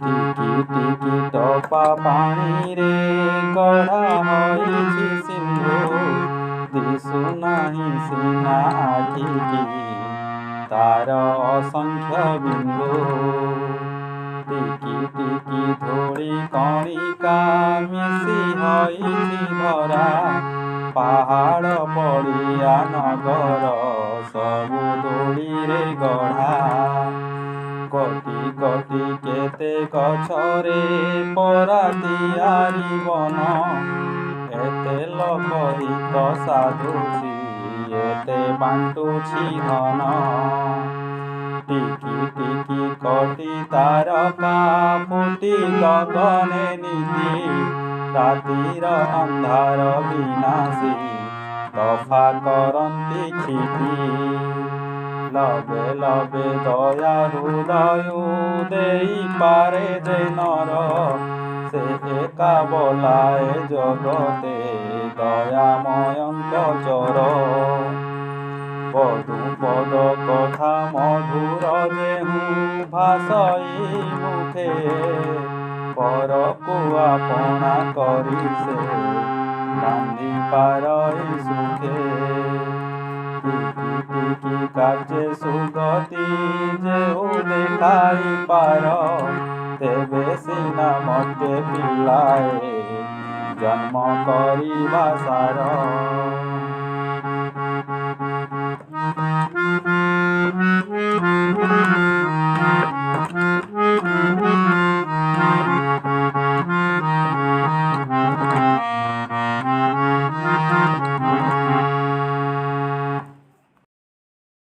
टिकी टिकी टपा पानी रे गढ़ा होइछि सिंधु दिशु नाही सीना आखिकी तार असंख्य बिंदु टिकी टिकी धूଳି कणिका मिଶି होइछि भरा पाहाड़ पड़िया नगर सबु दୋଳିରେ गढ़ा कोटि कोटि केते गछरे परा तियारी बन एते लोक हित साधुछि एते बांटुछि धन टिकी टिकी कोटि तारका फुटी गगने नीति रातिर अंधार विनाशी दफा करन्ति क्षिति लबे लबे दया हृदय देई पारे जे नर से एका बोलाए जगते दयामयंक चर पदु पद कथा मधुर जेहु भाषई मुखे परकु आपना करी से बांधी पारई सुखे टिकी टिकी कार्ये सुगति जेहु देखाई पार तेबे सिना मते पिलाए जन्म करिबा सार।